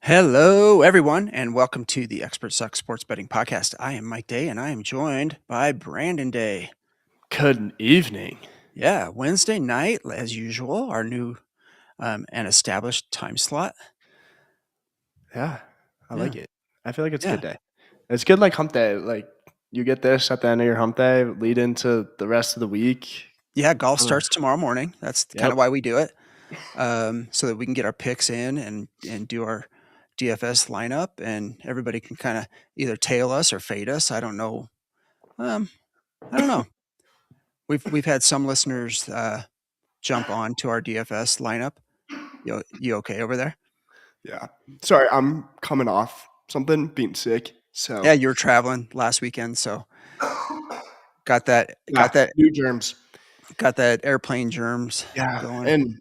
Hello, everyone, and welcome to the Experts Suck Sports Betting Podcast. I am Mike Day, and I am joined by Brandon Day. Good evening. Yeah, Wednesday night, as usual, our new and established time slot. Yeah, I Yeah. like it. I feel like it's a Yeah, good day. It's good like hump day. Like you get this at the end of your hump day, lead into the rest of the week. yeah. Golf Kinda- starts tomorrow morning. That's kind Yep. of why we do it, so that we can get our picks in and do our DFS lineup, and everybody can kind of either tail us or fade us. I don't know. Um, I don't know. We've had some listeners jump on to our DFS lineup. You okay over there? Yeah. Sorry, I'm coming off something, being sick. So Yeah, you were traveling last weekend, so got that got yeah, that new germs. got that airplane germs Yeah, going. and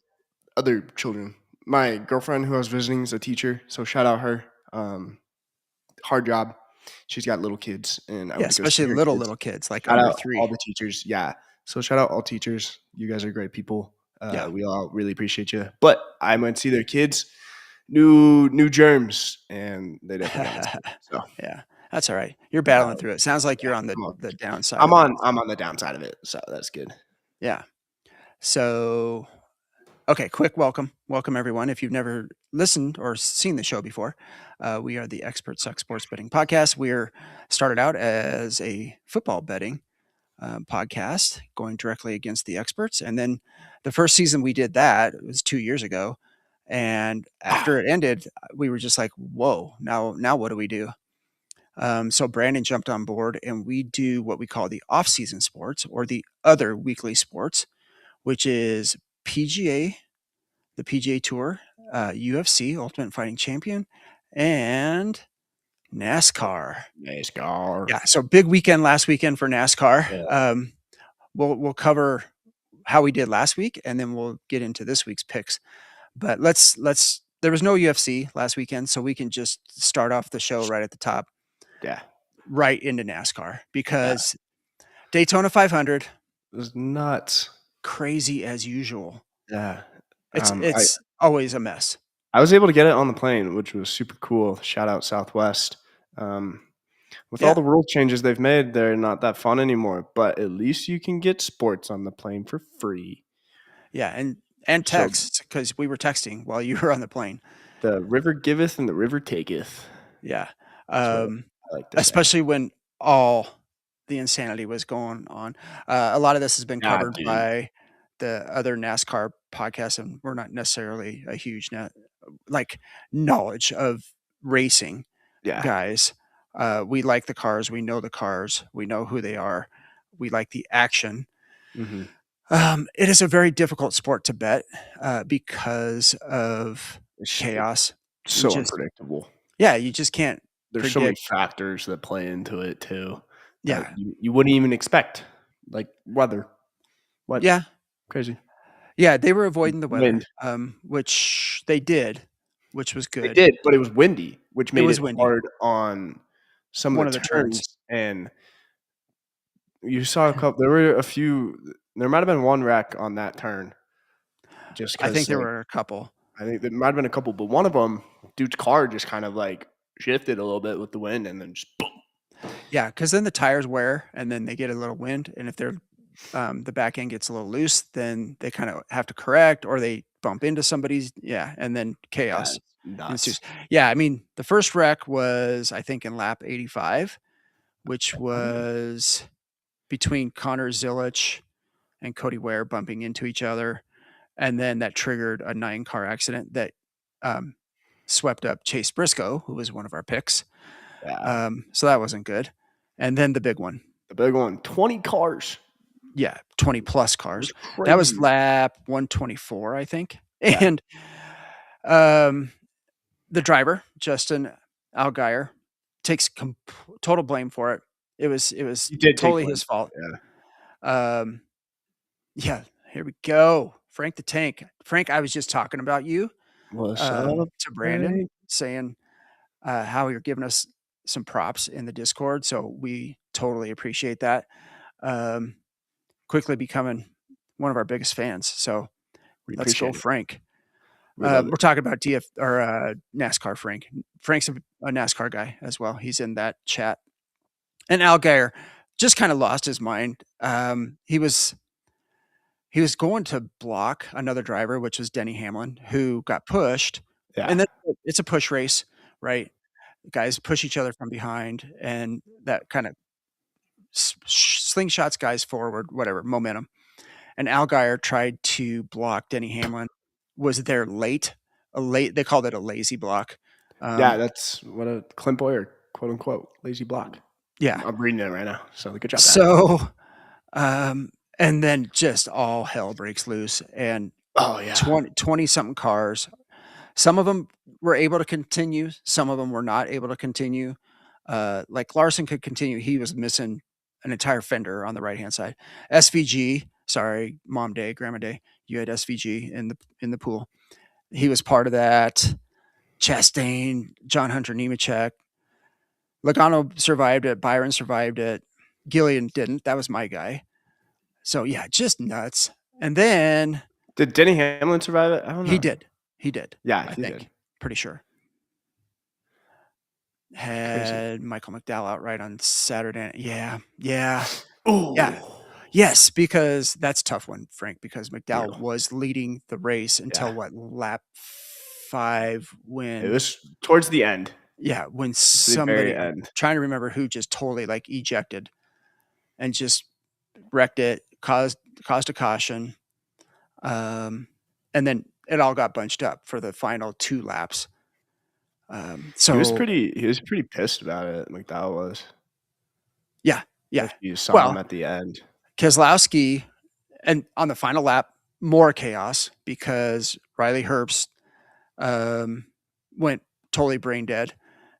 other children. My girlfriend who I was visiting is a teacher, so shout out her. Hard job. She's got little kids, and I Yeah, went to go see especially her little kids. kids, like Shout under out all 3. the teachers. Yeah. So shout out all teachers. You guys are great people. Yeah. We all really appreciate you. But I went to see their kids, new germs, and they definitely got me sick. So Yeah, that's alright. You're uh, battling through it. Sounds like yeah, you're on I'm on, the downside of it. I'm on the downside of it. So that's good. Yeah. So, okay, quick welcome. Welcome, everyone. If you've never listened or seen the show before, we are the Experts Suck Sports Betting Podcast. We're started out as a football betting podcast going directly against the experts. And then the first season we did that, it was 2 years ago. And after it ended, we were just like, whoa, now what do we do? So Brandon jumped on board and we do what we call the off-season sports or the other weekly sports, which is PGA, the PGA Tour, UFC, Ultimate Fighting Champion, and NASCAR. NASCAR. Yeah, so big weekend last weekend for NASCAR. Yeah. We'll cover how we did last week, and then we'll get into this week's picks. But let's there was no UFC last weekend, so we can just start off the show right at the top, Yeah. right into NASCAR Yeah. because Daytona 500, It was nuts. crazy as usual. Yeah. I It's always a mess. I was able to get it on the plane, which was super cool. Shout out Southwest. With all Yeah, the rule changes they've made, they're not that fun anymore. But at least you can get sports on the plane for free. yeah, and So texts because we were texting while you were on the plane. the river giveth and the river taketh. Yeah, That's what I like to say. especially when all the insanity was going on. A lot of this has been Yeah, covered dude. by the other NASCAR podcasts, and we're not necessarily a huge like knowledge of racing Yeah. guys. We like the cars, we know the cars, we know who they are, we like the action. Mm-hmm. It is a very difficult sport to bet because of It's chaos. You so just unpredictable. yeah, you just can't There's so many predict. factors that play into it too that Yeah, you wouldn't even expect, like weather. What yeah. crazy Yeah, they were avoiding the weather, wind. which they did, which was They good. did, but it was windy, which It made was it windy. hard on some of One the of the turns. turns, and you saw a couple there were a few there might have been one wreck on that turn just I think because, there like, were a couple. I think there might have been a couple, but one of them, dude's car just kind of, like, shifted a little bit with the wind and then just boom. Yeah, because then the tires wear, and then they get a little wind, and if they're the back end gets a little loose, then they kinda have to correct or they bump into somebody's yeah, and then Yeah, chaos it's nuts. ensues. Yeah, I mean, the first wreck was, I think, in lap 85, which was between Connor Zilisch and Cody Ware bumping into each other. And then that triggered a 9-car accident that, um, swept up Chase Briscoe, who was one of our picks. Yeah, So that wasn't good. And then the big one. the big one, 20 cars. Yeah, 20 plus It cars. was That was crazy. lap 124, I think. Yeah, And, um, the driver, Justin Allgaier, takes total blame for it. It was he did take totally blame. his fault. Yeah. Um, yeah, here we go. Frank the Tank. Frank, I was just talking about you. What's up, To Brandon Frank? saying, how you're giving us some props in the Discord, so we totally appreciate that. Um, quickly becoming one of our biggest fans, so We let's go, appreciate it. Frank. We love We're it. talking about DF or NASCAR Frank. Frank's a NASCAR guy as well. He's in that chat. And Al Geyer just kind of lost his mind. He was going to block another driver, which was Denny Hamlin, who got pushed. Yeah. And then it's a push race, right? Guys push each other from behind, and that kind of slingshots guys forward, whatever momentum. And Al Geyer tried to block Denny Hamlin. Was there late? A late. They called it a lazy block. Yeah, Um, that's what a Clint Boyer, quote unquote, lazy block. yeah. I'm reading it right now. So good job, Dad. So, and then just all hell breaks loose, and Oh yeah. 20 something cars. Some of them were able to continue. Some of them were not able to continue. Like Larson could continue. He was missing an entire fender on the right hand side. SVG, sorry, mom day, grandma day. You had SVG in the pool. He was part of that. Chastain, John Hunter Nemechek, Logano survived it. Byron survived it. Gillian didn't. That was my guy. So yeah, just nuts. And then Did Denny Hamlin survive it? I don't he know. did. He did. Yeah, I he did. think. Pretty sure. Crazy. Had Michael McDowell out right on Saturday. Yeah. Yeah. Yeah. Ooh. Yes, because that's a tough one, Frank, because McDowell Brutal. was leading the race until Yeah. what, lap 5 It when was towards the end. when The very somebody, I'm end. trying to remember who just totally like ejected and just wrecked it, caused a caution. And then it all got bunched up for the final 2 laps. He was So pretty pissed about it, McDowell was. yeah, yeah. If you saw him Well, at the end. Keselowski, and on the final lap, more chaos because Riley Herbst went totally brain dead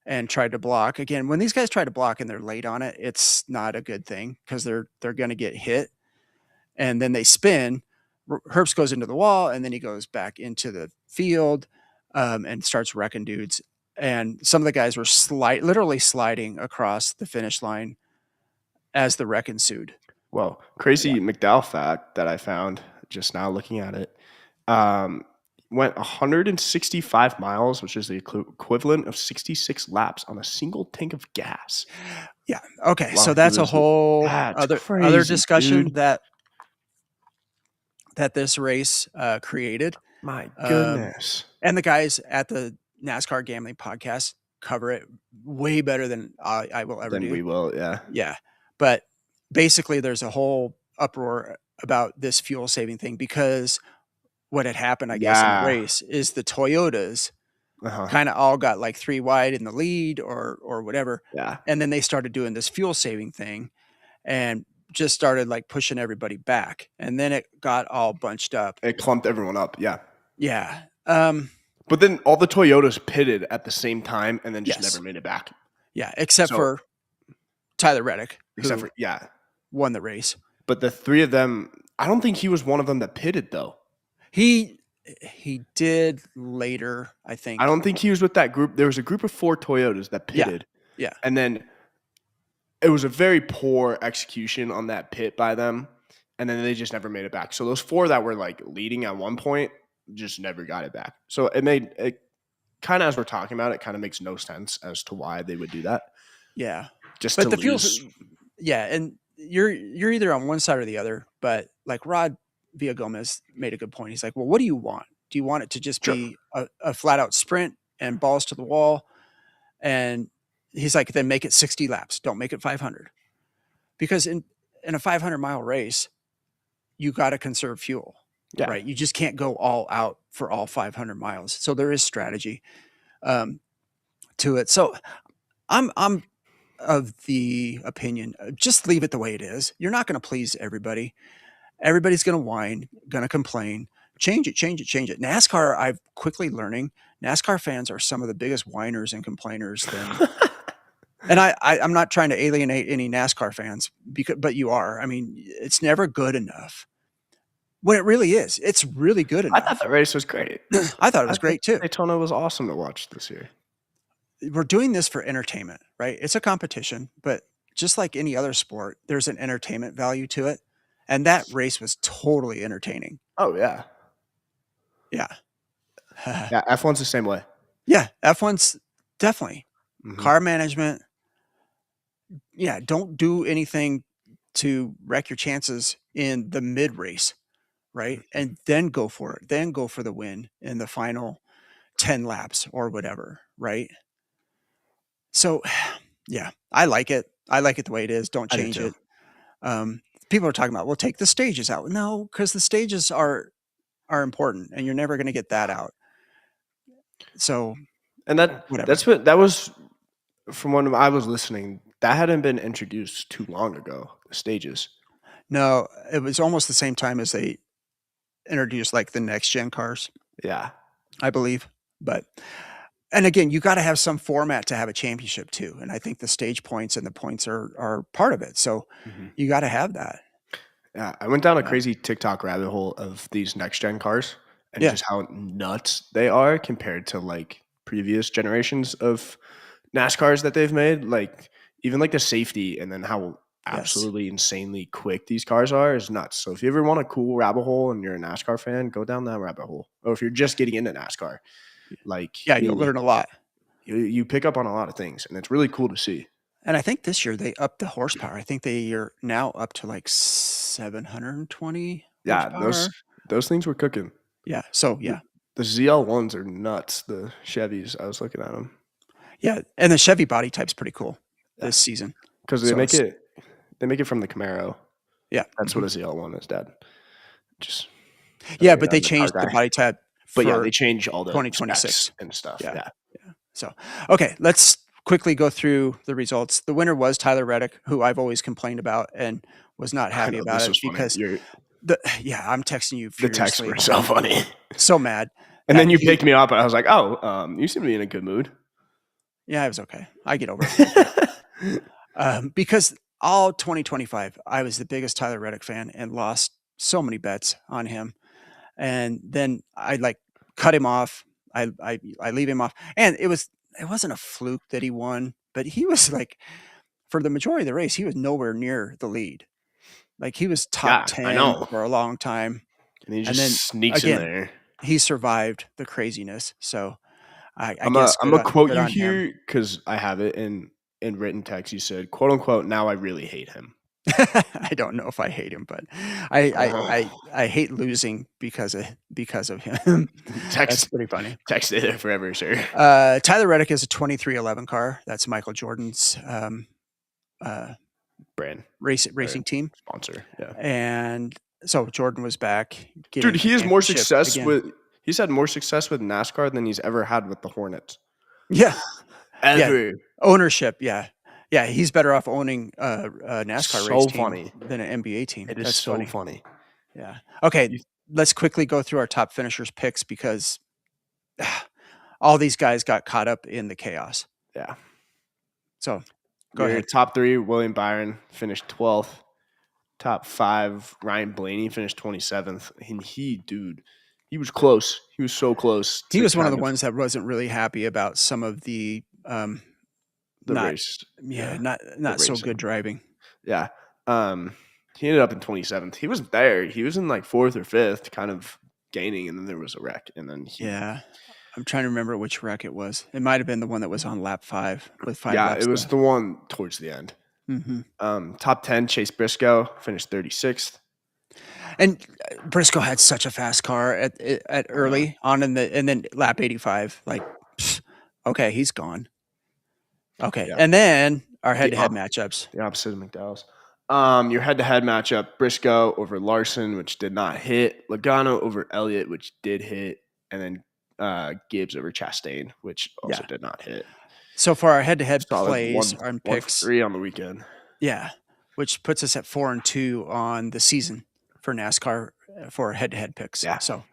and tried to block. Again, when these guys try to block and they're late on it, it's not a good thing because they're going to get hit, and then they spin. Herbst goes into the wall, and then he goes back into the field and starts wrecking dudes. And some of the guys were literally sliding across the finish line as the wreck ensued. Well, Yeah. crazy McDowell fact that I found just now looking at it. Um, went 165 miles, which is the equivalent of 66 laps on a single tank of gas. Yeah. Okay. While So he that's a was whole That's other crazy, discussion dude. that this race created. My Um, goodness. and the guys at the NASCAR Gambling Podcast cover it way better than I will ever Then do. we will, yeah. Yeah. But basically, there's a whole uproar about this fuel saving thing because what had happened, I guess, in the Yeah. race is the Toyotas Uh-huh. kind of all got like 3 wide in the lead or whatever. Yeah. And then they started doing this fuel saving thing and just started like pushing everybody back. And then it got all bunched up. It clumped everyone up, yeah. Yeah. But then all the Toyotas pitted at the same time and then just never Yes. made it back. Yeah. Except So for Tyler Reddick, except who for yeah. won the race. But the 3 of them, I don't think he was one of them that pitted though. He did later, I think. I don't think he was with that group. There was a group of 4 Toyotas that Yeah. pitted. Yeah. And then it was a very poor execution on that pit by them. And then they just never made it back. So those 4 that were like leading at one point just never got it back. So it made it kind of, as we're talking about it, kind of makes no sense as to why they would do that. Yeah. Just But to the lose. fuels, yeah, and you're either on one side or the other. But like Rod Villagomez made a good point. He's like, well, what do you want? Do you want it to just Sure. be a flat out sprint and balls to the wall? And he's like, then make it 60 laps. Don't make it 500. Because in a 500-mile race, you got to conserve fuel, Yeah. right? You just can't go all out for all 500 miles. So there is strategy to it. So I'm of the opinion, just leave it the way it is. You're not going to please everybody. Everybody's going to whine, going to complain. Change it, change it, change it. NASCAR, I'm quickly learning, NASCAR fans are some of the biggest whiners and complainers than. And I'm not trying to alienate any NASCAR fans, but you are. I mean, it's never good enough. When it really is, it's really good I thought enough. the race was great. I thought it I was thought great too. Daytona was awesome to watch this year. We're doing this for entertainment, right? It's a competition, but just like any other sport, there's an entertainment value to it. And that race was totally entertaining. Oh yeah. Yeah. Yeah, F1's the same way. Yeah, F1's definitely Hmm. car management. Yeah, don't do anything to wreck your chances in the mid race, right? And then go for it. Then go for the win in the final 10 laps or whatever, right? So, yeah, I like it. I like it the way it is. Don't I do change too. it. People are talking about, well, take the stages out. No, because the stages are important, and you're never going to get that out. So, And whatever. that was from when I was listening. That hadn't been introduced too long ago. The stages. No, it was almost the same time as they introduced like the next gen cars, Yeah. I believe. But and again, you got to have some format to have a championship too. And I think the stage points and the points are part of it. So Hmm. you got to have that. Yeah, I went down a Um, crazy TikTok rabbit hole of these next gen cars and yeah. just how nuts they are compared to like previous generations of NASCARs that they've made. Like even like the safety and then how Yes. absolutely insanely quick these cars are is nuts. So if you ever want a cool rabbit hole and you're a NASCAR fan, go down that rabbit hole. Or if you're just getting into NASCAR, like Yeah, you'll me, learn a lot. you pick up on a lot of things and it's really cool to see. And I think this year they upped the horsepower. I think they are now up to like 720 Yeah, horsepower. those things were cooking. Yeah. So The, yeah. the ZL1s are nuts. The Chevys, I was looking at them. Yeah. And the Chevy body type's pretty cool Yeah, this season. because So it's they make it from the Camaro. yeah. That's what Mhm. a ZL1 is, Dad. Just Yeah, throwing it but out, they I'm a car changed the guy. body type But yeah, for they change all the specs 2026. and stuff. Yeah. Yeah, Yeah. So, okay, let's quickly go through the results. The winner was Tyler Reddick, who I've always complained about and was not I happy know about this it was funny. because yeah, I'm texting you The texts furiously. were so funny. So mad And then that you he picked me up, and I was like, "Oh, you seem to be in a good mood." yeah, it was okay. I get over it real quick. Because all 2025, I was the biggest Tyler Reddick fan and lost so many bets on him. And then I like cut him off. I leave him off. And it wasn't a fluke that he won, but he was like for the majority of the race, he was nowhere near the lead. Like he was top Yeah, I 10 know. for a long time. And he And just then sneaks in again, there. he survived the craziness. So I guess I'm gonna quote good you on him. here because I have it in written text. You said, "quote unquote." Now I really hate him. I don't know if I hate him, but I hate losing because of him. That's text pretty funny. text it there forever, sir. Tyler Reddick is a 2311 car. That's Michael Jordan's uh, Brand or racing team, sponsor. Yeah. and so Jordan was back Dude, getting a championship again. he's had more success with NASCAR than he's ever had with the Hornets. Yeah, yeah, Ever. ownership. Yeah, yeah. He's better off owning a NASCAR race So team funny. than an NBA team. It is That's so funny. funny. Yeah. Okay, You, let's quickly go through our top finishers picks because all these guys got caught up in the chaos. yeah. So go Your ahead. top 3, William Byron finished 12th. Top 5, Ryan Blaney finished 27th. And dude, he was close. He was so close He to was one of the kind of ones that wasn't really happy about some of the the not race. yeah, Yeah. The not so good racing. driving. Yeah. He ended up in 27th. He was there. He was in like 4th or 5th, kind of gaining, and then there was a wreck. And then Yeah. I'm trying to remember which wreck it was. It might have been the one that was on lap 5 with 5 yeah, it laps was left. the one towards the end. Mhm. Top 10, Chase Briscoe finished 36th. And Briscoe had such a fast car at I know. early on in the and then lap 85 like pfft, okay, he's gone. Okay. Yeah. And then our The head-to-head matchups. the opposite of McDowell's. Your head-to-head matchup: Briscoe over Larson, which did not hit; Logano over Elliott, which did hit; and then Gibbs over Chastain, which also Yeah. did not hit. So for our head-to-head Solid plays and one for picks, 3 on the weekend. yeah, which puts us at 4-2 on the season for NASCAR for head-to-head picks. Yeah, So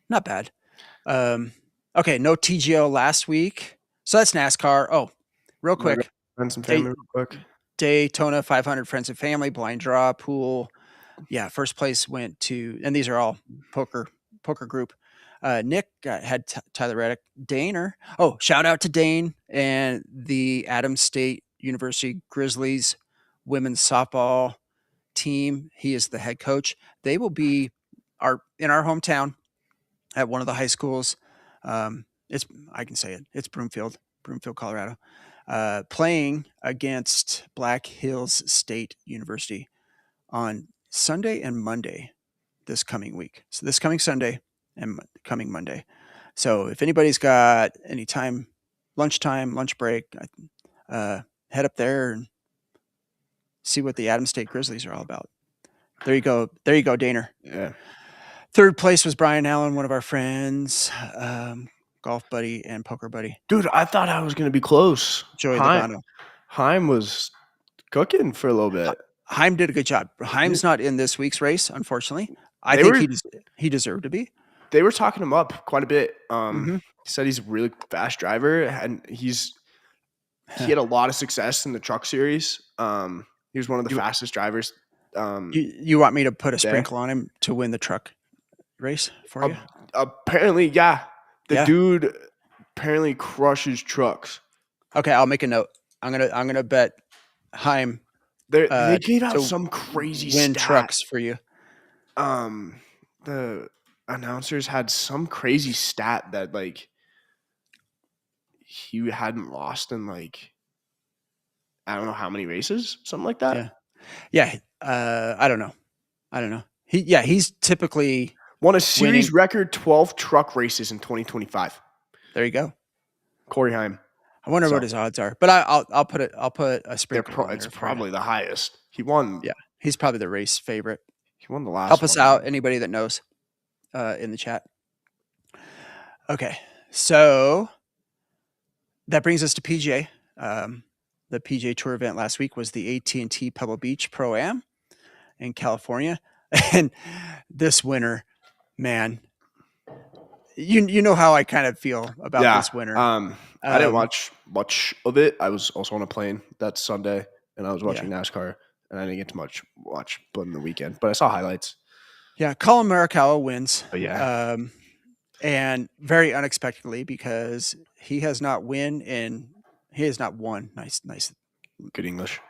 not bad. Um, okay, no TGO last week. So that's NASCAR. Oh, real I'm gonna go quick. friends and Day, family real quick. Daytona 500 friends and family blind draw pool. Yeah, first place went to, and these are all poker group. Nick had Tyler Reddick, Daner. Oh, shout out to Dane and the Adams State University Grizzlies women's softball team. He is the head coach. They will be in our hometown at one of the high schools I can say it. It's Broomfield, Colorado, playing against Black Hills State University on Sunday and Monday this coming week. So this coming Sunday and coming Monday. So if anybody's got any time, lunchtime, lunch break, head up there and see what the Adams State Grizzlies are all about. There you go. There you go, Daner. Yeah. Third place was Brian Allen, one of our friends, golf buddy and poker buddy. Dude, I thought I was going to be close. Joey Logano. Heim was cooking for a little bit. Heim did a good job. Heim's not in this week's race, unfortunately. I They think were- he deserved to be. They were talking him up quite a bit. Mhm. He said he's a really fast driver, and he had a lot of success in the truck series. He was one of the fastest drivers. You want me to put a sprinkle on him to win the truck race for you? Apparently, yeah. The Yeah. dude apparently crushes trucks. Okay, I'll make a note. I'm gonna bet Heim They gave out to some crazy win stat. trucks for you. The announcers had some crazy stat that like he hadn't lost in like I don't know how many races, something like that. Yeah. I don't know. He's typically Won a series winning. record 12 truck races in 2025. There you go. Corey Heim. I wonder what his odds are, but I'll put a sprinkle. It's probably the highest. He won. Yeah, he's probably the race favorite. He won the last. Help us out, anybody that knows, in the chat. Okay, so that brings us to PGA. The PGA Tour event last week was the AT&T Pebble Beach Pro-Am in California, and this winter, man, you know how I kind of feel about this winter. I didn't watch much of it. I was also on a plane that Sunday, and I was watching NASCAR, and I didn't get to watch but in the weekend. But I saw highlights. Yeah, Colin Morikawa wins. But yeah, and very unexpectedly because he has not won. Nice. Good English.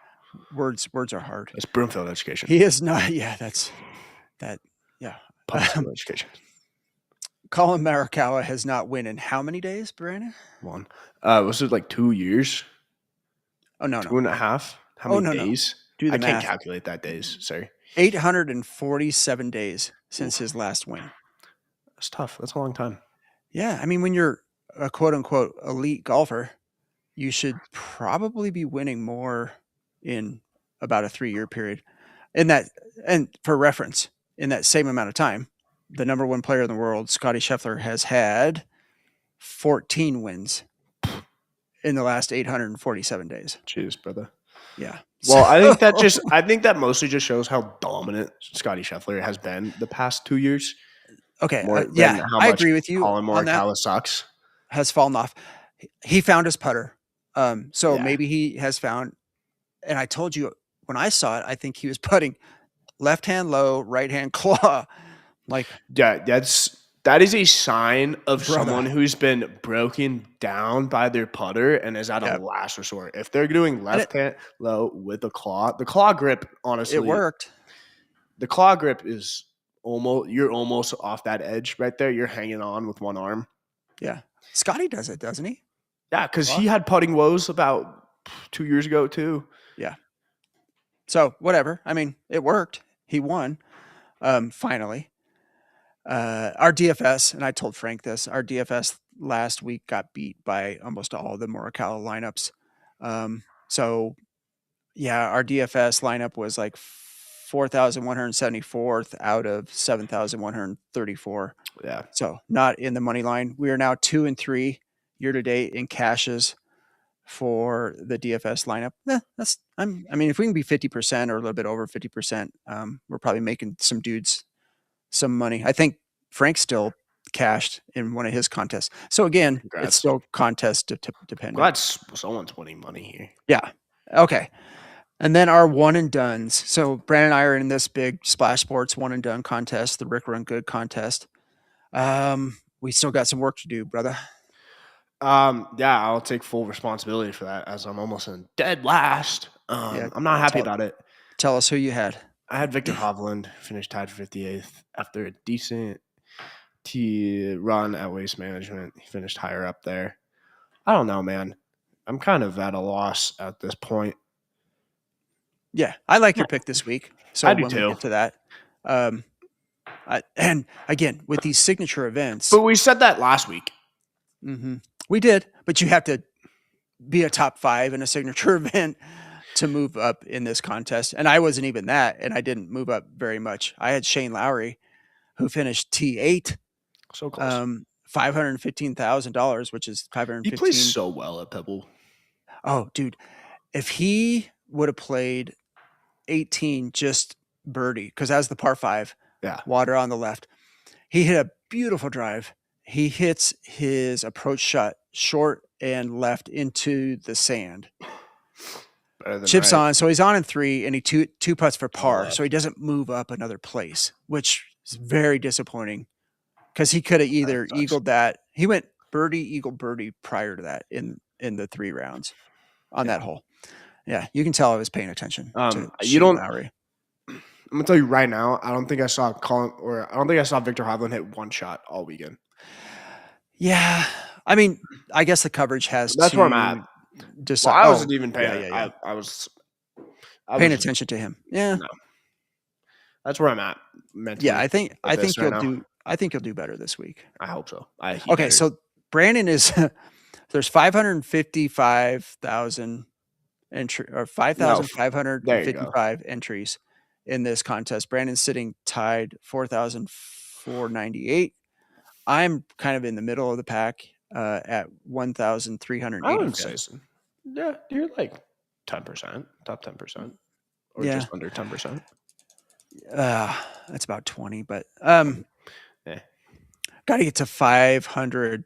Words are hard. It's Broomfield education. He is not. Yeah, that's that. Yeah, Public school education. Colin Morikawa has not won in how many days, Brandon? One. Was it like 2 years? Oh no, 2.5. How many days? Do the I math. can't calculate that days. Sorry. 847 days since his last win. That's tough. That's a long time. Yeah, I mean, when you're a quote unquote elite golfer, you should probably be winning more in about a 3-year period. And for reference, in that same amount of time, the number one player in the world, Scotty Scheffler, has had 14 wins in the last 847 days. Cheers, brother. Yeah. Well, I think that mostly just shows how dominant Scotty Scheffler has been the past 2 years. Okay. I agree with you. Colin Morikawa sucks. Has fallen off. He found his putter. Maybe he has found, and I told you when I saw it, I think he was putting left hand low, right hand claw. That is a sign of someone who's been broken down by their putter and is at a last resort. If they're doing left hand low with the claw grip, honestly, it worked. The claw grip is you're almost off that edge right there. You're hanging on with one arm. Yeah. Scotty does it, doesn't he? Yeah, because he had putting woes about 2 years ago too. Yeah. So whatever. I mean, it worked. He won. Finally. Our DFS, and I told Frank this, our DFS last week got beat by almost all the Morikawa lineups. Our DFS lineup was like 4,174th out of 7,134. Yeah. So not in the money line. We are now 2-3 year to date in cashes for the DFS lineup. If we can be 50% or a little bit over 50%, we're probably making some dudes some money. I think Frank still cashed in one of his contests. So again, It's still contest dependent. Glad someone's winning money here. Yeah. Okay. And then our one and dones. So Brandon and I are in this big Splash Sports one and done contest, the Rick Run Good contest. We still got some work to do, brother. I'll take full responsibility for that as I'm almost in dead last. I'm not happy about it. Tell us who you had. I had Victor Hovland finish tied for 58th after a decent He run at Waste Management. He finished higher up there. I don't know, man. I'm kind of at a loss at this point. Yeah, I like your pick this week. So I do when we too. get to that, and again with these signature events, But we said that last week. we did. But you have to be a top 5 in a signature event to move up in this contest, and I wasn't even that, and I didn't move up very much. I had Shane Lowry, who finished T8, So close. $515,000, which is He plays 515. so well at Pebble. Oh, dude, if he would have played 18 just birdie, because that's the par 5, Yeah. water on the left, he hit a beautiful drive. He hits his approach shot short and left into the sand. Chips on, so he's on in 3, and he two putts for par, so he doesn't move up another place, which is very disappointing because he could have either eagled that. He went birdie, eagle, birdie prior to that in the 3 rounds on that hole. Yeah, you can tell I was paying attention to Shane Lowry. I'm gonna tell you right now, I don't think I saw Victor Hovland hit one shot all weekend. Yeah, I mean, I guess the coverage has That's where I'm at. Decide. Well, I wasn't even paying. Yeah. I was paying attention to him. Yeah, no. That's where I'm at mentally. Yeah, I think you'll do. I think you'll do better this week. I hope so. Okay, so Brandon is there's 555,000 entry or 5,555 entries in this contest. Brandon's sitting tied 4,498. I'm kind of in the middle of the pack at 1,380. Yeah, you're like 10%, top 10%, or just under 10%. That's about 20, but got to get to 500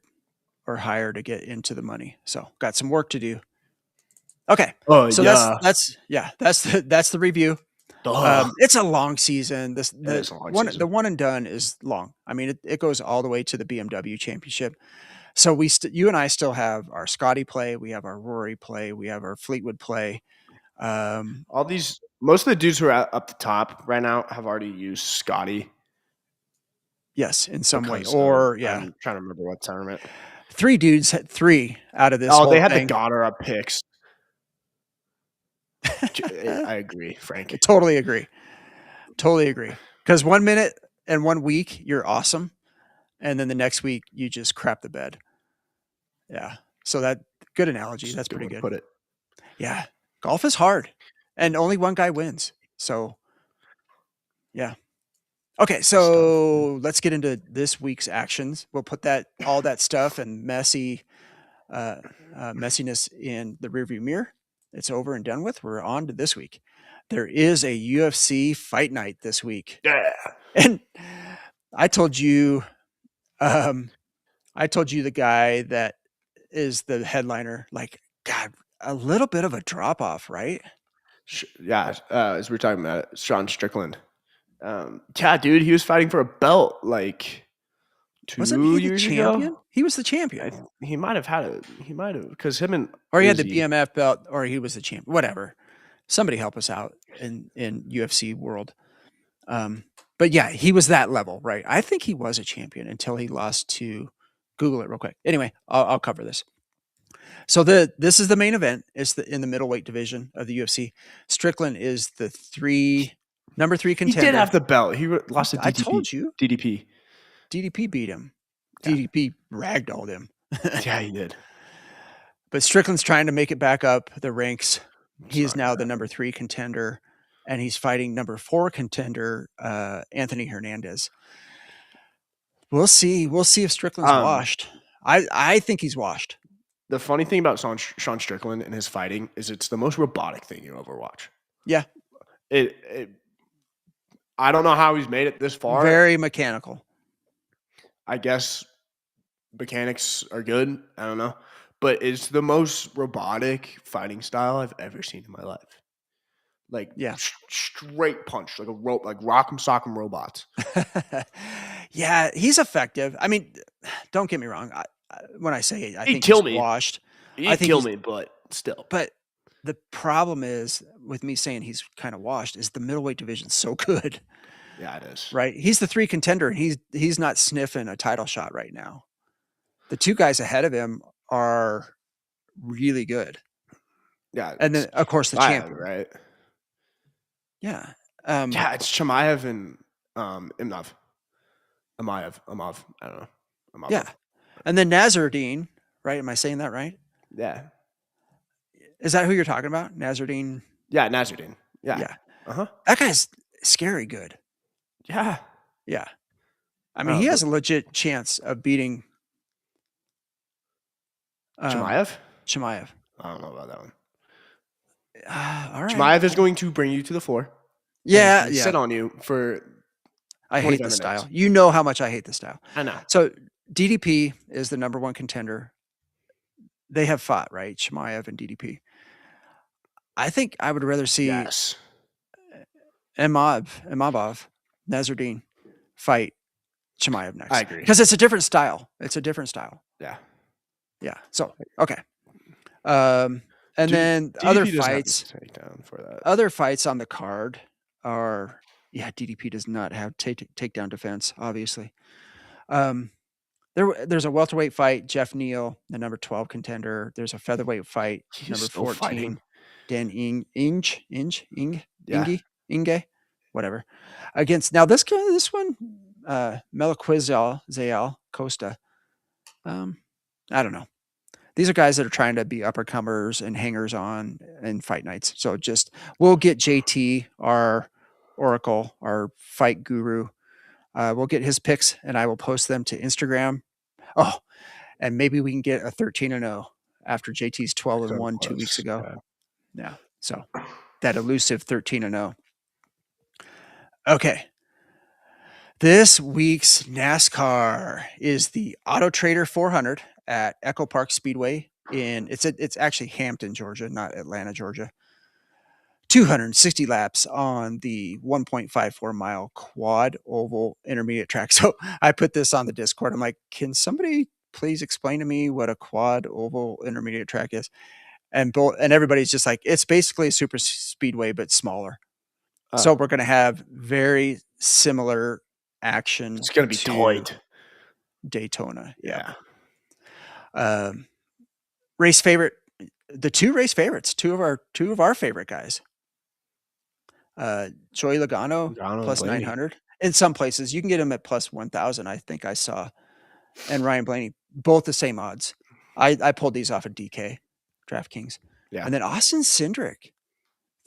or higher to get into the money. So got some work to do. Okay. So that's the review. It's a long season. The one and done is long. I mean, it goes all the way to the BMW Championship. So you and I still have our Scotty play. We have our Rory play. We have our Fleetwood play. Most of the dudes who are up the top right now have already used Scotty. Yes, in some way. Or I'm trying to remember what tournament. 3 dudes had 3 out of this. Oh, they had the Goddard up picks. I agree, Frank. Totally agree. Because 1 minute and 1 week you're awesome, and then the next week you just crap the bed. Yeah. So that good analogy. That's pretty good. Put it. Yeah. Golf is hard, and only one guy wins. So, yeah. Okay, so let's get into this week's actions. We'll put all that stuff and messiness in the rearview mirror. It's over and done with. We're on to this week. There is a UFC fight night this week. Yeah. And I told you the guy that is the headliner, like, God, a little bit of a drop off, right? Yeah. As we're talking about it, Sean Strickland. Yeah, dude, he was fighting for a belt like 2 years ago. He was the champion. He might have because him and he had the BMF belt, or he was the champion. Whatever. Somebody help us out in UFC world. But yeah, he was that level, right? I think he was a champion until he lost to. Google it real quick. Anyway, I'll cover this. So this is the main event. It's in the middleweight division of the UFC. Strickland is the number 3 contender. He did have the belt. He lost to DDP. I told you. DDP beat him. Yeah. DDP ragdolled him. Yeah, he did. But Strickland's trying to make it back up the ranks. He is now the number 3 contender, and he's fighting number 4 contender, Anthony Hernandez. We'll see. We'll see if Strickland's washed. I think he's washed. The funny thing about Sean Strickland and his fighting is it's the most robotic thing you ever watch. Yeah. I don't know how he's made it this far. Very mechanical. I guess mechanics are good. I don't know. But it's the most robotic fighting style I've ever seen in my life. Like, straight punch, like a rope, like rock'em sock'em robots. Yeah, he's effective. I mean, don't get me wrong. When I say I think he's washed. He'd kill me, but still. But the problem is with me saying he's kind of washed is the middleweight division's so good. Yeah, it is. right? He's the 3 contender, and he's not sniffing a title shot right now. The 2 guys ahead of him are really good. Yeah, And it's then, of course, the Chimaev, champion. right? Yeah. Yeah, it's Chimaev and Imnov. Amav. I don't know. Yeah. Amavov. And then Nazardine, right? Am I saying that right? Yeah. Is that who you're talking about? Nazardine? Yeah, Nasruddin. Yeah. Yeah. Uh-huh. That guy's scary good. Yeah. Yeah. I mean, Oh, he but has a legit chance of beating Chimaev? Chimaev. I don't know about that one. All right. Chimaev is going to bring you to the floor, and he's Yeah, going to yeah. sit on you for I hate 25 this minutes. style. You know how much I hate this style. I know. So DDP is the number 1 contender. They have fought, right? Chimaev and DDP. I think I would rather see Yes. Imabov, Nazardine fight Chimaev I next agree. because it's a different style. It's a different style. Yeah. Yeah. So okay. And then DDP doesn't have the takedown for that. other fights on the card are DDP does not have takedown defense, obviously. There's a welterweight fight, Jeff Neal, the number 12 contender. There's a featherweight fight, He's number still 14, fighting. Dan Yeah. Inge, whatever. Against now this one, Meliquizal Costa. I don't know. These are guys that are trying to be uppercomers and hangers on in fight nights. So we'll get JT, our oracle, our fight guru. We'll get his picks and I will post them to Instagram. Oh, and maybe we can get a 13-0 after JT's 12-1 2 weeks close. ago. Yeah. Yeah. So that elusive 13-0. Okay. This week's NASCAR is the Auto Trader 400 at Echo Park Speedway it's actually Hampton, Georgia, not Atlanta, Georgia. 260 laps on the 1.54 mile quad oval intermediate track. So I put this on the Discord. I'm like, can somebody please explain to me what a quad oval intermediate track is? And everybody's just like, it's basically a super speedway, but smaller. So we're going to have very similar action. It's going to be tight. Daytona. Yeah. Race favorite, the 2 race favorites, two of our favorite guys. Joey Logano plus 900. In some places, you can get him at plus 1,000. I think I saw, and Ryan Blaney, both the same odds. I pulled these off of DK, DraftKings, and then Austin Cindric,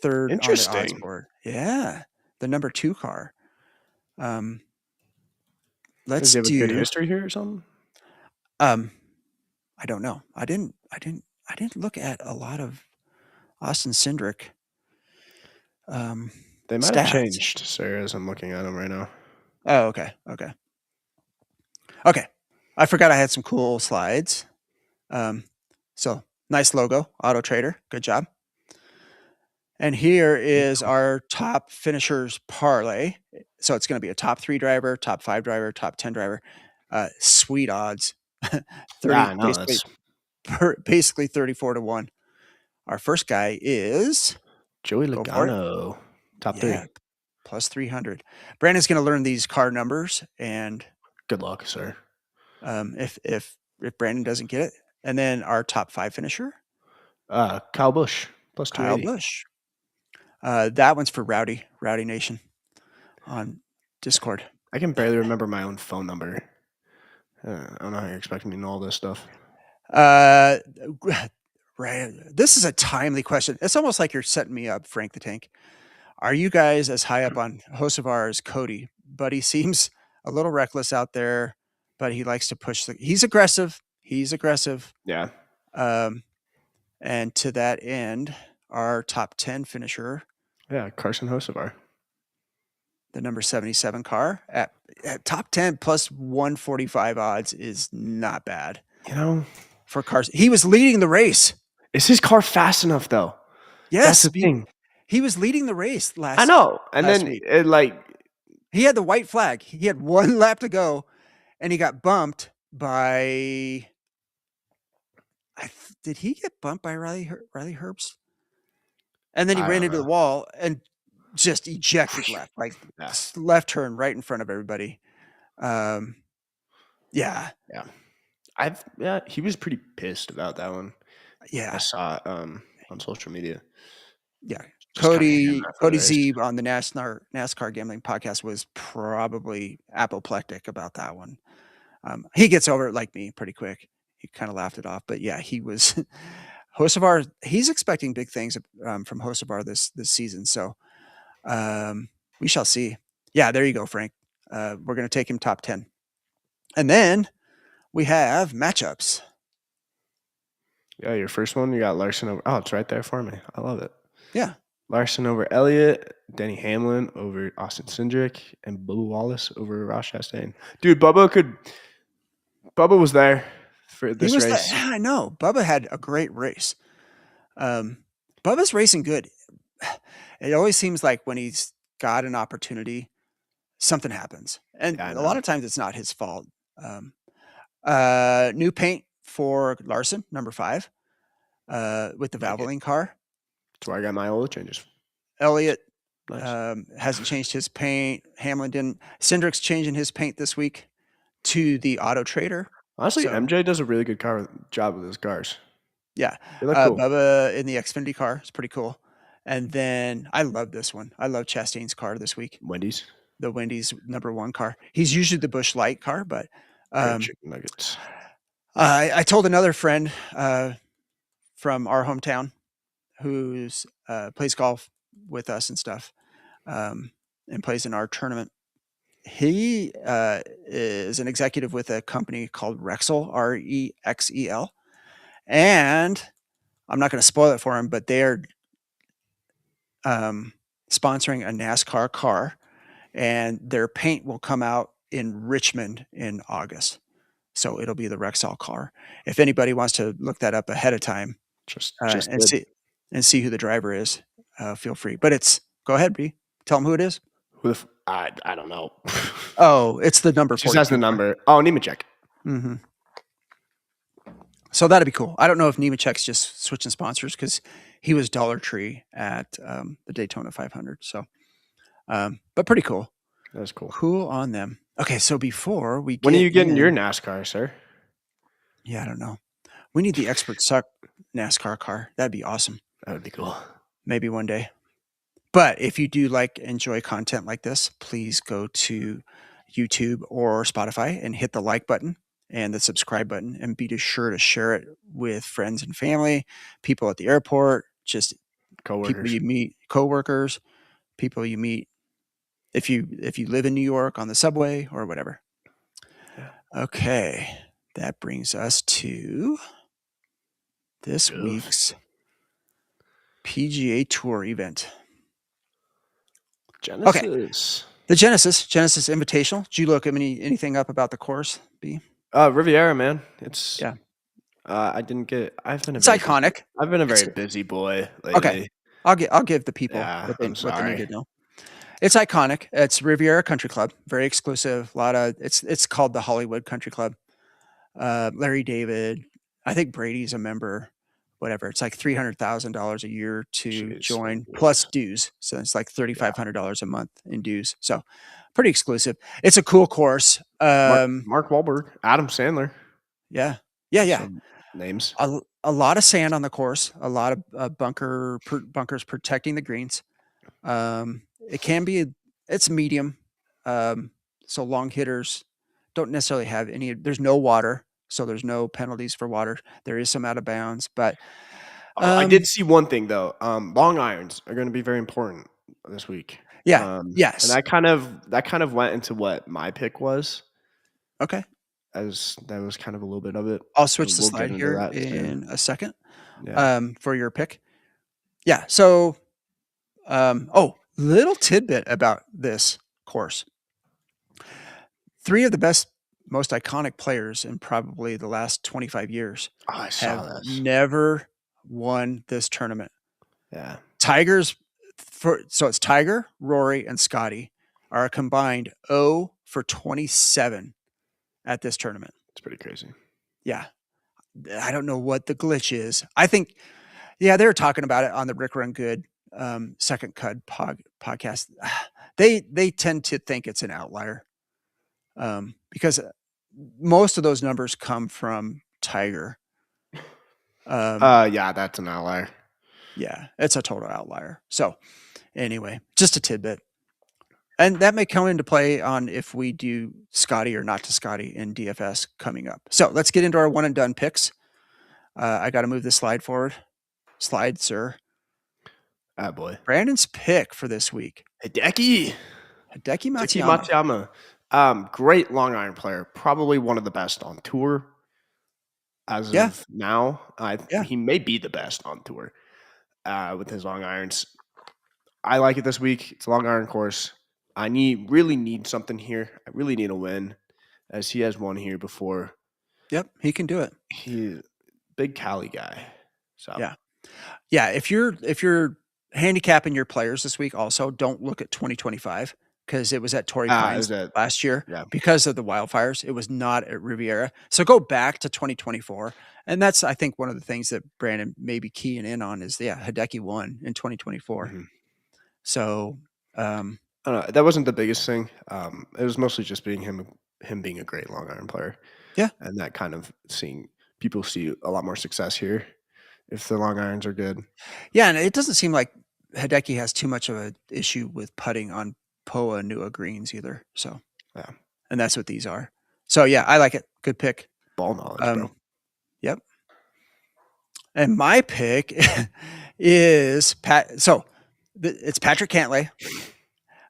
third on the odds board. Yeah, the number 2 car. Let's Does he have do a good history here or something? I don't know. I didn't look at a lot of Austin Cindric. They might have changed, sir, as I'm looking at them right now. Oh, okay. I forgot I had some cool slides. So nice logo, Auto Trader. Good job. And here is our top finishers parlay. So it's going to be a top 3 driver, top 5 driver, top 10 driver. Sweet odds. 30, basically 34-1. Our first guy is Joey Logano, top 3. Plus 300. Brandon's going to learn these car numbers, and good luck, sir. If Brandon doesn't get it, and then our top 5 finisher, Kyle Busch plus 280. Kyle Busch. That one's for Rowdy Nation on Discord. I can barely remember my own phone number. I don't know how you're expecting me to know all this stuff. Right. This is a timely question. It's almost like you're setting me up, Frank the Tank. Are you guys as high up on Hocevar as Cody? But he seems a little reckless out there, but he likes to push he's aggressive. Yeah. And to that end, our top 10 finisher. Yeah, Carson Hocevar. The number 77 car at top 10 plus 145 odds is not bad. For Carson. He was leading the race. Is his car fast enough, though? Yes. That's the thing. He was leading the race last. I know. And then he had the white flag. He had 1 lap to go, and he got bumped by. Did he get bumped by Riley Herbst? And then he ran into the wall, and just ejected left, like Yeah. left turn right in front of everybody. Um, yeah, Yeah. He was pretty pissed about that one. I yeah, saw it on social media. yeah. Just kind of hearing that from the Cody race. Zeeb on the NASCAR gambling podcast was probably apoplectic about that one. He gets over it like me pretty quick. He kind of laughed it off, but yeah, he was Hocevar. He's expecting big things from Hocevar this season. So we shall see. Yeah, there you go, Frank. We're going to take him top 10. And then we have matchups. Yeah, your first one, you got Larson over. Oh, it's right there for me. I love it. Yeah. Larson over Elliott, Denny Hamlin over Austin Cindric, and Bubba Wallace over Ross Chastain. Dude, Bubba was there for He this was the, race. yeah, I know. Bubba had a great race. Bubba's racing good. It always seems like when he's got an opportunity, something happens. And Yeah, I a lot know. of times it's not his fault. Um, new paint for Larson, number 5, with the Like it. Valvoline car. That's where I got my oil changes. Elliott Nice. hasn't changed his paint. Hamlin didn't. Cindric's changing his paint this week to the Auto Trader. Honestly, So MJ does a really good job with his cars. yeah, They look cool. Bubba in the Xfinity car is pretty cool. And then I love this one. I love Chastain's car this week. Wendy's. The Wendy's number 1 car. He's usually the Busch Light car, but Great chicken nuggets. I told another friend from our hometown who's plays golf with us and stuff, and plays in our tournament. He is an executive with a company called Rexel, Rexel, and I'm not going to spoil it for him, but they're sponsoring a NASCAR car, and their paint will come out in Richmond in August. So it'll be the Rexall car. If anybody wants to look that up ahead of time Just and did. see who the driver is, feel free. But it's go ahead, B. Tell them who it is. I don't know. Oh, it's the number It just has the 42 car. number. Oh, Nemechek. Mm-hmm. So that'd be cool. I don't know if Nemechek's just switching sponsors because he was Dollar Tree at the Daytona 500. So, but pretty cool. That's cool. Cool on them. Okay, so before we When are get you getting your in, NASCAR, sir? yeah, I don't know. We need the Experts Suck NASCAR car. That'd be awesome. That would be cool. Maybe one day. But if you do enjoy content like this, please go to YouTube or Spotify and hit the like button and the subscribe button, and be sure to share it with friends and family, people at the airport, just people Coworkers. you meet, coworkers, people you meet if you live in New York on the subway or whatever. Yeah. Okay, that brings us to this week's PGA Tour event. Genesis. Okay. The Genesis Invitational. Did you look anything up about the course, B? Riviera, man. It's Yeah. I didn't get. It's iconic. I've been a very busy boy lately. Okay. I'll give the people what they need to know. It's iconic. It's Riviera Country Club, very exclusive. A lot of it's called the Hollywood Country Club. Larry David, I think Brady's a member. Whatever. It's like $300,000 a year to join, plus dues. So it's like $3,500 a month in dues. So pretty exclusive. It's a cool course. Mark Wahlberg, Adam Sandler. Yeah. Some names. A lot of sand on the course. A lot of bunkers protecting the greens. It can be. It's medium. So long hitters don't necessarily have any. There's no water. So there's no penalties for water. There is some out of bounds, but I did see one thing though. Long irons are going to be very important this week. Yeah. Yes. And that kind of went into what my pick was. Okay. As that was kind of a little bit of it. I'll switch the slide here in a second. Yeah. For your pick. Yeah. So, little tidbit about this course. 3 of the best, most iconic players in probably the last 25 years have never won this tournament. Yeah. So it's Tiger, Rory, and Scotty are combined 0 for 27 at this tournament. It's pretty crazy. Yeah. I don't know what the glitch is. I think, yeah, they were talking about it on the Rick Run Good Second Cud podcast, they tend to think it's an outlier because most of those numbers come from Tiger. Yeah, that's an outlier. Yeah, it's a total outlier. So anyway, just a tidbit. And that may come into play on if we do Scotty or not to Scotty in DFS coming up. So let's get into our one and done picks. I got to move this slide forward. Slide, sir. Ah, boy. Brandon's pick for this week. Hideki Matsuyama. Matsuyama. Great long iron player. Probably one of the best on tour as Yeah. of now. Yeah. He may be the best on tour with his long irons. I like it this week. It's a long iron course. I really need something here. I really need a win, as he has won here before. Yep, he can do it. He's big Cali guy. So Yeah. Yeah, if you're handicapping your players this week, also don't look at 2025 because it was at Torrey Pines last year yeah. because of the wildfires. It was not at Riviera. So go back to 2024, and that's I think one of the things that Brandon may be keying in on is Hideki won in 2024. Mm-hmm. So I don't know. That wasn't the biggest thing. It was mostly just being him being a great long iron player. Yeah, and that kind of seeing people see a lot more success here if the long irons are good. Yeah, and it doesn't seem like Hideki has too much of an issue with putting on Poa Nua greens either. So Yeah. And that's what these are. So yeah, I like it. Good pick. Ball knowledge, bro. Yep. And my pick is Pat. So it's Patrick Cantlay.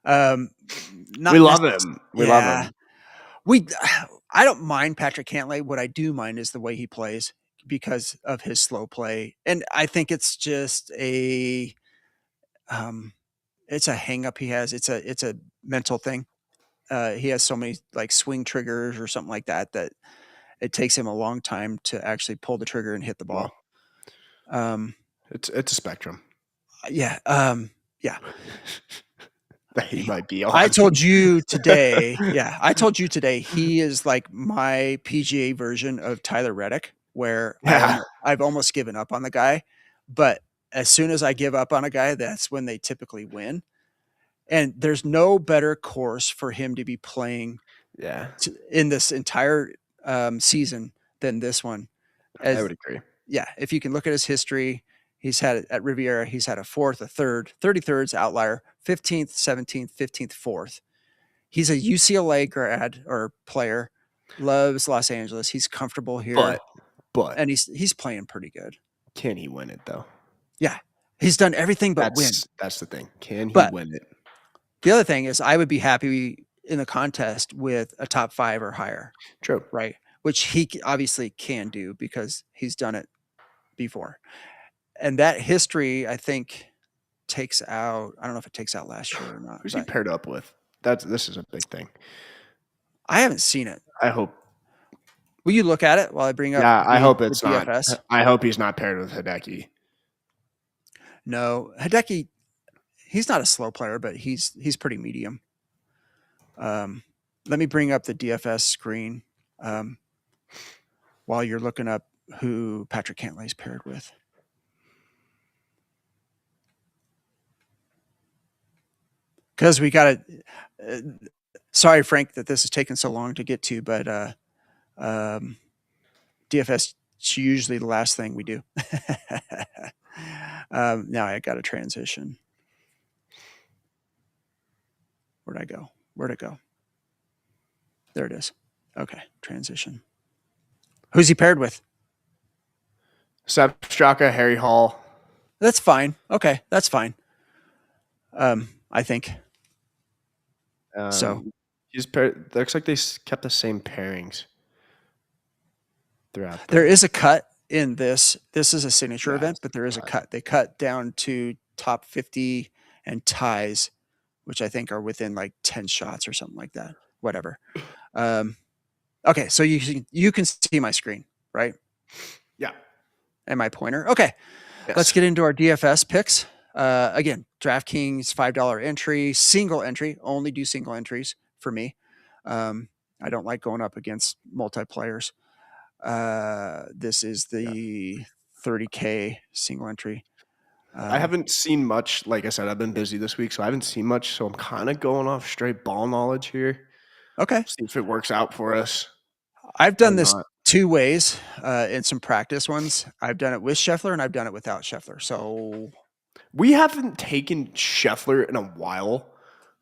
We love him. We love him. I don't mind Patrick Cantlay. What I do mind is the way he plays because of his slow play, and I think it's just it's a hang up he has. It's a mental thing. He has so many like swing triggers or something like that it takes him a long time to actually pull the trigger and hit the ball. It's a spectrum. Yeah. Yeah. He might be on. I told you today. Yeah, I told you today. He is like my PGA version of Tyler Reddick, where I've almost given up on the guy, but as soon as I give up on a guy, that's when they typically win. And there's no better course for him to be playing in this entire season than this one. I would agree. Yeah, if you can look at his history, he's had at Riviera, he's had a fourth, a third, 33rd's outlier, 15th, 17th, 15th, fourth. He's a UCLA grad or player, loves Los Angeles. He's comfortable here, but and he's playing pretty good. Can he win it though? Yeah, he's done everything but win. That's the thing. Can he win it? The other thing is, I would be happy in the contest with a top 5 or higher. True, right? Which he obviously can do because he's done it before. And that history, I think, takes out. I don't know if it takes out last year or not. Who's he paired up with? This is a big thing. I haven't seen it. I hope. Will you look at it while I bring up? Yeah, I hope it's not. I hope he's not paired with Hideki. No, Hideki. He's not a slow player, but he's pretty medium. Let me bring up the DFS screen while you're looking up who Patrick Cantlay's paired with. Because we got to. Sorry, Frank, that this is taking so long to get to, but DFS is usually the last thing we do. Now I got to transition. Where'd it go? There it is. Okay, transition. Who's he paired with? Sepp Straka, Harry Hall. That's fine. Okay, that's fine. I think. So he's paired. Looks like they kept the same pairings throughout. There is a cut in this. This is a signature event, but there is a cut. They cut down to top 50 and ties, which I think are within like 10 shots or something like that. Whatever. Okay, so you can see my screen, right? Yeah. And my pointer. Okay. Yes. Let's get into our DFS picks. Again, DraftKings $5 entry, single entry. Only do single entries for me. I don't like going up against multiplayers. This is the 30K single entry. I haven't seen much. Like I said, I've been busy this week, so I haven't seen much. So I'm kind of going off straight ball knowledge here. Okay. See if it works out for us I've or done this not. 2 ways, in some practice ones. I've done it with Scheffler, and I've done it without Scheffler. So We haven't taken Scheffler in a while,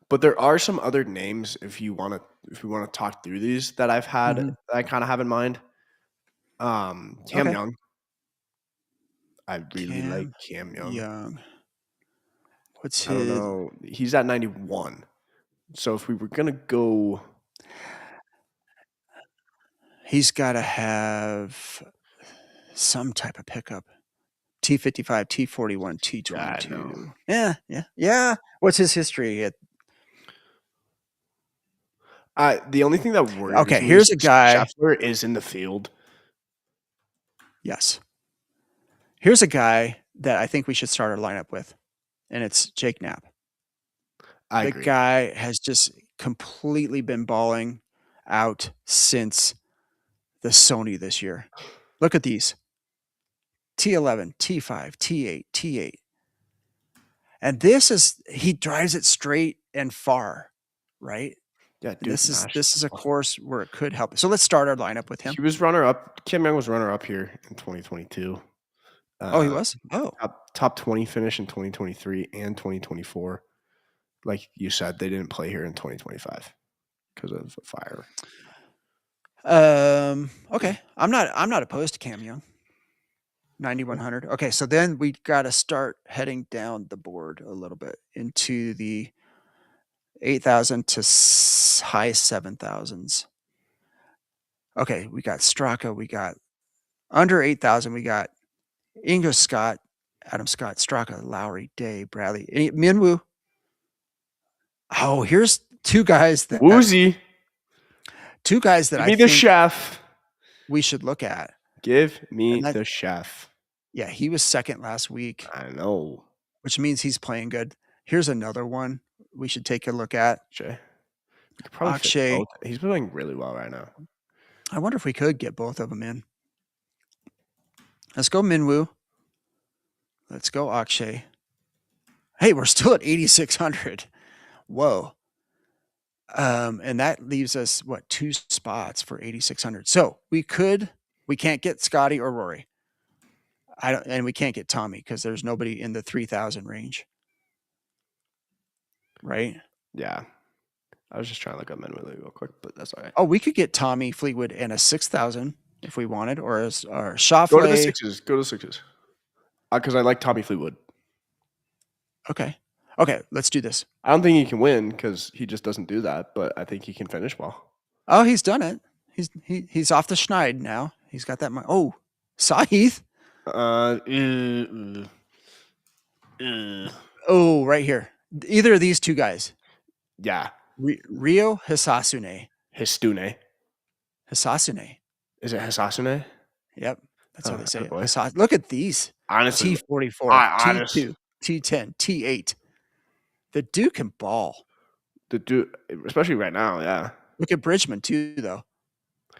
but there are some other names if we want to talk through these that I've had that mhm, I kind of have in mind. Cam okay. Young. I really like Cam Cam Young. Young. What's I don't his know. He's at 91. So if we were gonna go, he's gotta have some type of pickup. T55, T41, yeah, I know. T22. Yeah, yeah, yeah. What's his history at The only thing that worries okay, me is here's a guy Scheffler is in the field. yes. Here's a guy that I think we should start our lineup with, and it's Jake Knapp. I The agree. guy has just completely been balling out since the Sony this year. Look at these T11, T5, T8, T8. And this is, he drives it straight and far, right? Yeah, And dude, this is a course where it could help. So let's start our lineup with him. he was runner up. Kim Young was runner up here in 2022. Oh, he Uh, was? Oh, top 20 finish in 2023 and 2024. Like you said, they didn't play here in 2025 because of a fire. okay. I'm not opposed to Cam Young. 9100. Okay, so then we got to start heading down the board a little bit into the 8,000 to high 7,000s. Okay, we got Straka, we got under 8,000, we got English Scott, Adam Scott, Straka, Lowry, Day, Bradley, Minwoo. Oh, here's Woozy, two guys that give I me the think chef. we should look at. Give me And that the chef. yeah, he was second last week, I know. which means he's playing good. Here's another one we should take a look at. Jay. We could probably fit Akshay. both. He's doing really well right now. I wonder if we could get both of them in. Let's go Minwoo. Let's go Akshay. Hey, we're still at 8,600. Whoa. And that leaves us what 2 spots for 8,600. So we can't get Scotty or Rory. And we can't get Tommy because there's nobody in the 3,000 range. Right? Yeah. I was just trying to look up men really real quick, but that's all right. Oh, we could get Tommy Fleetwood and a 6,000 if we wanted, or Go to the Shoffley. sixes. Go to the sixes. Because I like Tommy Fleetwood. Okay. Okay, let's do this. I don't think he can win because he just doesn't do that, but I think he can finish well. Oh, he's done it. He's off the schneid now. He's got that. Oh, Sahith. Oh, right here. Either of these 2 guys. Yeah. Rio Hisasune. Histune. Hisasune. Is it Hisasune? Yep. That's how they say it. boy. Look at these. Honestly, T44, T2, T10, T8. The dude can ball. the dude, especially right now, yeah. Look at Bridgman too, though.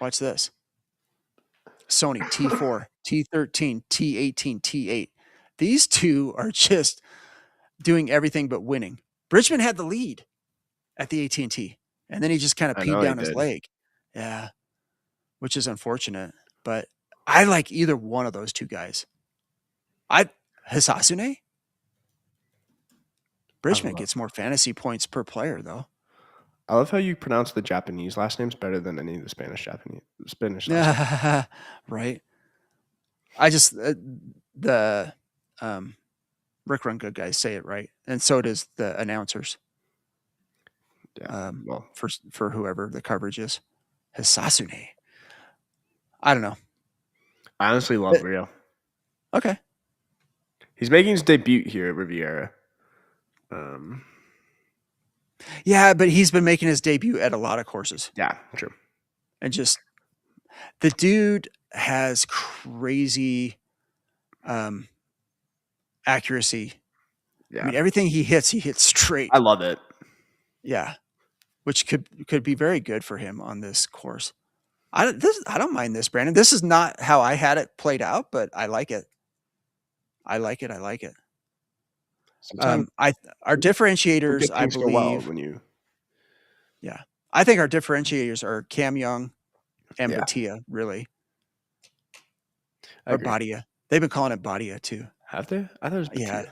Watch this. Sony T4, T13, T18, T8. These 2 are just doing everything but winning. Bridgman had the lead at the AT&T, and then he just kind of I know peed he down his did. leg. Yeah, which is unfortunate. But I like either one of those 2 guys. Hisasune? Bridgman gets more fantasy points per player, though. I love how you pronounce the Japanese last names better than any of the Spanish last names. Right. I just the Rick Run Good guys say it right, and so does the announcers. Yeah. Well, For whoever the coverage is, Hisasune. I don't know. I honestly love Rio. Okay. He's making his debut here at Riviera. Yeah, but he's been making his debut at a lot of courses. Yeah, true. And just the dude has crazy accuracy. Yeah. I mean, everything he hits straight. I love it. Yeah. Which could be very good for him on this course. I don't mind this, Brandon. This is not how I had it played out, but I like it. I like it. Sometimes Our we differentiators, get I things go well believe, when you. yeah, I think our differentiators are Cam Young and Yeah, Batia, really, I or agree. Badia. They've been calling it Badia too. Have they? I thought it was Yeah,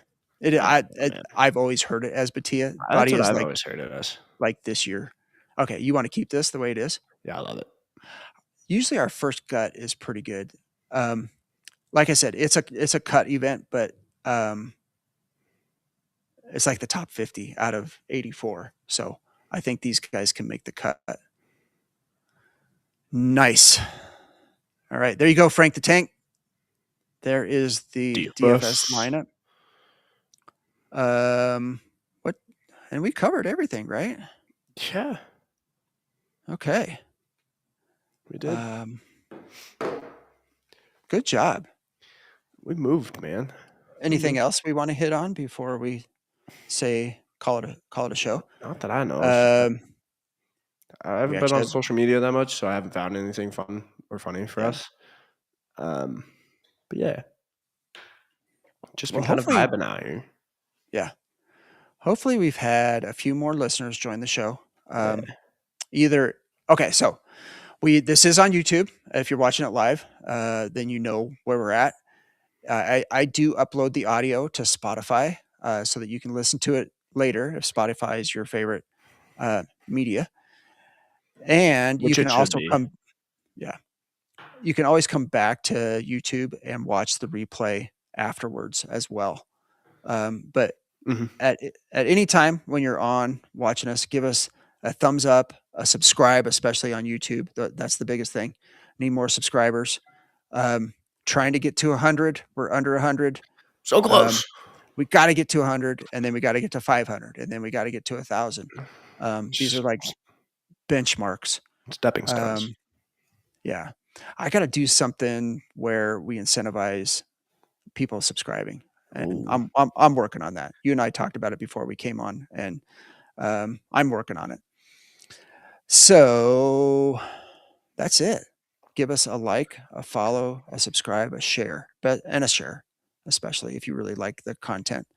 Batia. I don't know, man. I've always heard it as Batia. That's Badia what is I've always heard it as. like this year. Okay, you want to keep this the way it is? Yeah, I love it. Usually, our first gut is pretty good. Um, like I said, it's a cut event, but it's like the top 50 out of 84. So I think these guys can make the cut. Nice. All right, there you go, Frank the Tank. There is the DFS DFS. lineup. What? And we covered everything, right? Yeah, Okay. we did. Um, good job. We moved, man. Anything else we want to hit on before we say call it a show? Not that I know of. Um, I we haven't been actually on had, social media that much, so I haven't found anything fun or funny for yeah. us. Um, but yeah, just been Well, kind of hopefully, vibing out here. yeah. Hopefully, we've had a few more listeners join the show. Yeah. Either okay, so this is on YouTube. If you're watching it live, then you know where we're at. I do upload the audio to Spotify so that you can listen to it later if Spotify is your favorite media. And you Which can it should also be. yeah, you can always come back to YouTube and watch the replay afterwards as well. But Mhm. at any time when you're on watching us, give us a thumbs up, a subscribe, especially on YouTube. That's the biggest thing. Need more subscribers. Trying to get to 100. We're under 100. So close. We got to get to 100, and then we got to get to 500, and then we got to get to 1,000. These are Just like benchmarks. stepping stones. Yeah, I got to do something where we incentivize people subscribing, and Ooh. I'm working on that. You and I talked about it before we came on, and I'm working on it. So that's it. Give us a like, a follow, a subscribe, a share, and a share, especially if you really like the content.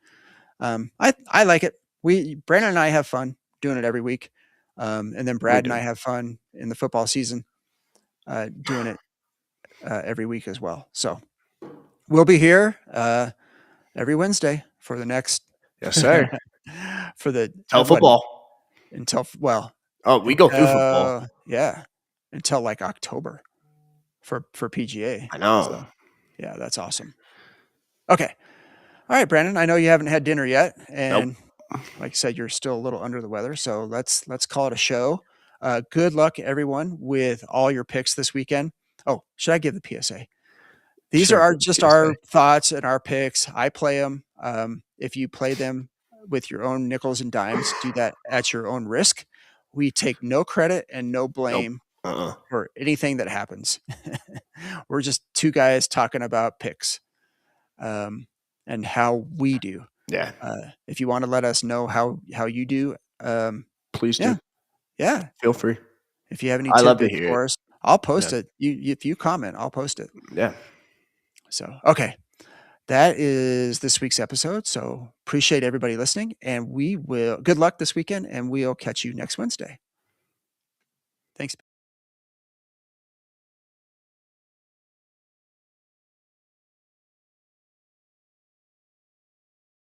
I like it. Brandon and I have fun doing it every week, and then We Brad and do. I have fun in the football season doing it every week as well. So we'll be here every Wednesday for the next Yes, sir. for the Tell what football. until well Oh, we go through football. yeah, until like October for PGA. I know. So yeah, that's awesome. Okay. All right, Brandon. I know you haven't had dinner yet, Nope. and like I said, you're still a little under the weather. So let's call it a show. Good luck, everyone, with all your picks this weekend. Oh, should I give the PSA? These Sure. are Good just PSA. our thoughts and our picks. I play them. If you play them with your own nickels and dimes, do that at your own risk. We take no credit and no Nope. blame Uh-uh. for anything that happens. We're just two guys talking about picks and how we do. Yeah. If you want to let us know how you do, Please yeah, do. yeah. Feel free. If you have any I love to tidbits hear it. for us, I'll post Yeah. it. If you comment, I'll post it. Yeah. So okay, that is this week's episode. So appreciate everybody listening, and we will. Good luck this weekend, and we'll catch you next Wednesday. Thanks.